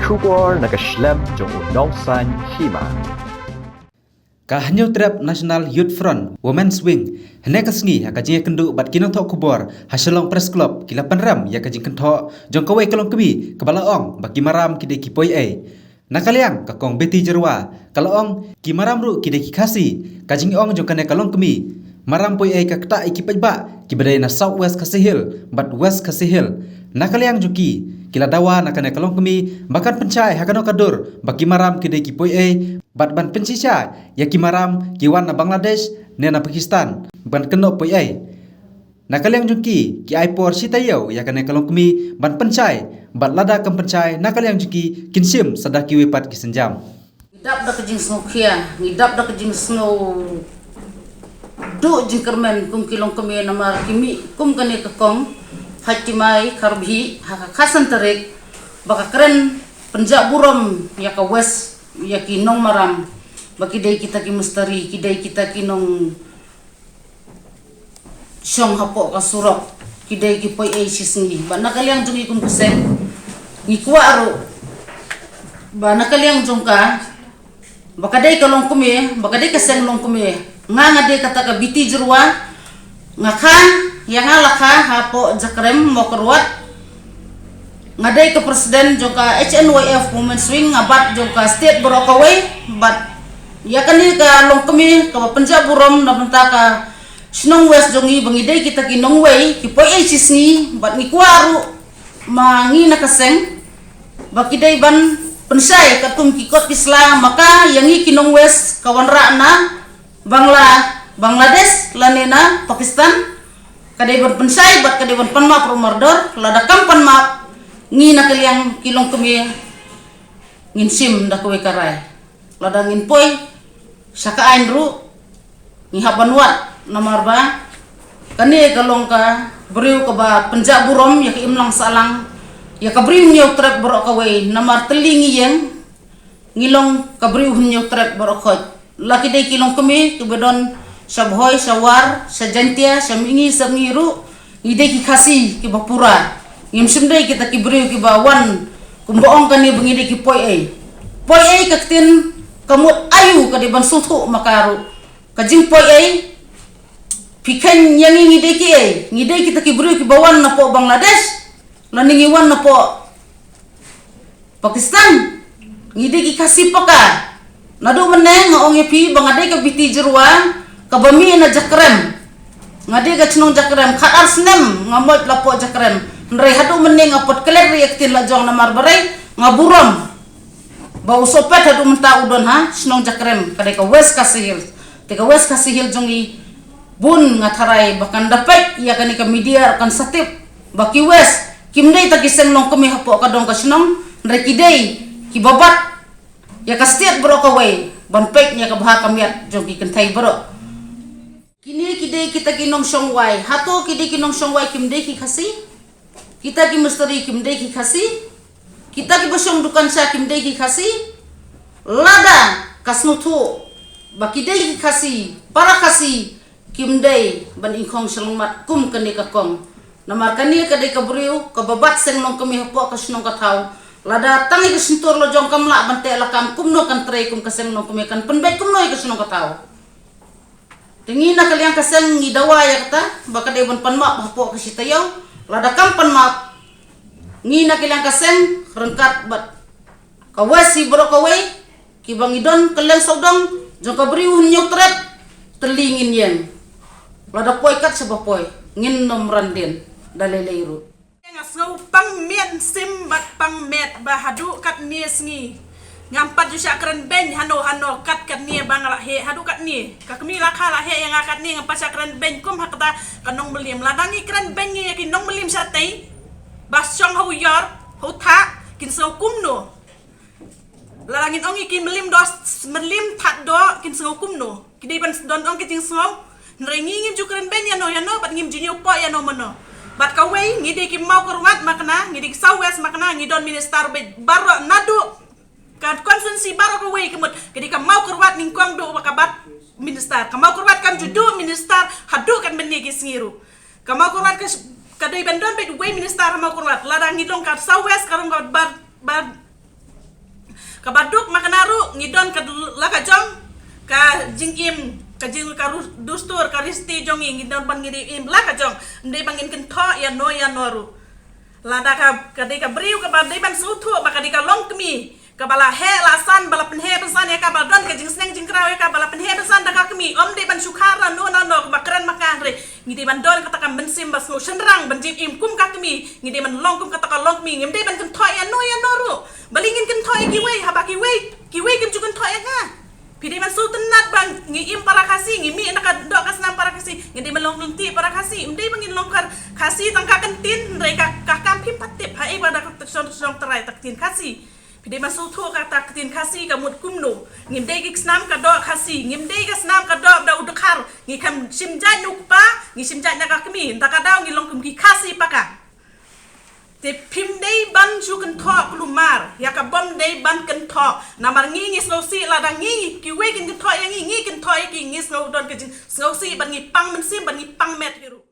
Shubor nakaslem jong unongsan hima. Kahanyo Trap National Youth Front Women's Wing hene kasngi hakajing kendu bat kinong thok kubor hasilong press club kilapan ram ya kajing kenthok jong kawai kalong kebi kebalaong baki maram kide kipoi nakaliang kakong beti jerwa kalong kimaram ru kide kikasi kajing ong jong kane kalong kemi maram poi kakta ikipajba kibadai na southwest kasihil bat west kasihil nakaliang juki kila dawa nakane kalong kemi bahkan pencai hakano kadur baki maram kide kipoi bat ban pencisha ya kimaram kiwan na Bangladesh ne na Pakistan ban keno poi nakaliang juki ki aipor sitayo ya kane kalong kemi ban pencai bat lada kam pencai nakaliang juki kinsim sadaki wepat kisenjam ngidap da kejing snow kia ngidap da kejing snow do jingkermen kum kilong kemi namar kimi kum kane kakong hatimai karbi hakasan terik baka keren penjak burom ya ka west ya ki nong maram baki dai kita ki mustari ki dai kita ki nong syong hapo ka surok ki dai ki poi sisngi ba nakaliang jungi kum kusen ni kwa aro ba nakaliang jungka baka dai kalong kumi baka dai kaseng long kumi nga dai kata ka biti jerwa ngaka yang alaka hapo jakrem mokerwat ngadai ke presiden joka HNYF Women's Wing ngabat joka state Borokawai bat ya kani ka long kemi ka penjab burom na mentaka snong west jongi bangidai kita ki nongwei ki poi sisni bat ni kwaru mangi nakaseng bakidai ban pensai katum ki kot islam maka yangi ki nong west kawan rakna Bangladesh lanena Pakistan kadai ban pensai bat kadai ban panma promordor lada kampan map ngi nakaliang kilong kemi ngin sim da kowe karai lada ngin poi saka ainru ngi habanwat namarba kani kalong ka beriu ka ba penjak burom ya ki imlang salang ya ka beriu nyok trap borok kawe namar telingi yang ngilong ka beriu nyok trap borok khoj laki dai kilong kemi kebedon sabhoy sawar sajantia samingi sangiru ide ki khasi ki bapura ngim sumdai kita ki beriu ki bawan kumboong kan ni bangide ki poi kaktin kamut ayu ka di ban sutu makaru kajing poi pikan yang ngide ki ngide kita ki beriu ki bawan na po Bangladesh laningi wan na po Pakistan ngide ki khasi paka nadu meneng ngaongi pi bangade ka biti jerwa kabami na jakrem ngade ka chnong jakrem khatar snem ngamot lapo jakrem nrei hadu meneng apot keler reaktin la jong namar bare ngaburom bau sopet hadu menta udon ha chnong jakrem kade ka west kasihil te ka west kasihil jongi bun ngatharai bahkan dapat ya kani ka media kan satip baki west kimdei ta kiseng long kemi hapo ka dong ka chnong nrei kidei ki babat ya ka state bro ka wei ban pek nya ka bha kamiat jongi kentai bro kini kidei kita kinong songwai hato kidei kinong songwai kimdei ki khasi kita ki mustari kimdei ki khasi kita ki basong dukan sa kimdei ki khasi lada kasnutu bakidei ki khasi para khasi kimdei ban ingkong selmat kum kani ka kong namar kani kadai ka beriu ka babat seng nong kami hapo ka snong ka thau lada tangi ka sintur lo jong kamla ban te lakam kum no kan trei kum ka seng nong kami kan penbek kum no ka snong ka thau tingi na kaliang kaseng ngidawa ya kata baka dai ban panma hapo ka sitayaw lada kampan map ngi na kaliang kaseng rengkat bat kawasi bro kawe ki bangidon keleng sodong jong ka beriu nyok trep telingin yen lada poi kat sebab poi ngin nomran den daleleiru ngasau pang men sim bat pang met bahadu kat niesngi ngampat jusya keren ben hano kat ni bangala he hadu kat ni kakmi lakhala he yang akat ni ngampat keren ben kum hakata kanong belim ladangi keren ben ni yakin nong belim satay basyong hau yor hau tha kin so kumno ladangin ongi kin belim dos belim that do kin so kumno kidai ban don ong kiting so nrengi ngim ju keren ben yano bat ngim junyo po yano mono bat kawai ngide ki mau kurmat makna ngide sawes makna ngidon minister baro nadu kan konvensi baru kawai kemut ketika mau kurwat ningkong do makabat minister kamau kurwat kam judu minister hadu kan benegi singiru kamau kurwat ke kadai bendon be way minister mau kurwat ladang ngidong kat sawes karong bar kabaduk makanaru ngidon ka lakajong ka jingim ka jing ka dustur ka risti jongi ngidon ban ngidi im lakajong ndai bangin kentho ya noru lada ka dei ka briu ka badai ban sutu baka dei ka long kemi ka bala he lasan bala penhe pesan ya ka badon ka jing sneng jing kraw ya ka bala penhe pesan da ka kemi om dei ban sukara no ka bakran makan re ngidi ban don kata ka bensim bas no shenrang ban jim im kum ka kemi ngidi ban long kum kata ka long kemi ngim dei ban kentho ya noru balingin kentho ya kiwei habaki wei kim ju kentho ya ka pidi man sultanat bang ngiim para kasih ngimi nak dok kasnam para kasih ngidi melong lunti para kasih umdei bangin longkar kasih tangka kentin mereka kakam pim patip hai pada song terai taktin kasih pidi man sultu kata kentin kasih kamut kumno ngimdei kisnam ka dok kasih ngimdei kasnam ka dok da udakar ngikam simjai nukpa ngi simjai nak kami takadau ngi longkum ki kasih paka te pim dei ban ju kan thok lumar ya ka bom dei ban kan thok namar ngi snow si la dang ngi ki we kan thok yang ngi kan thok ki ngi snow don ka jin snow si ban ngi pang men sim ban ngi pang met hiru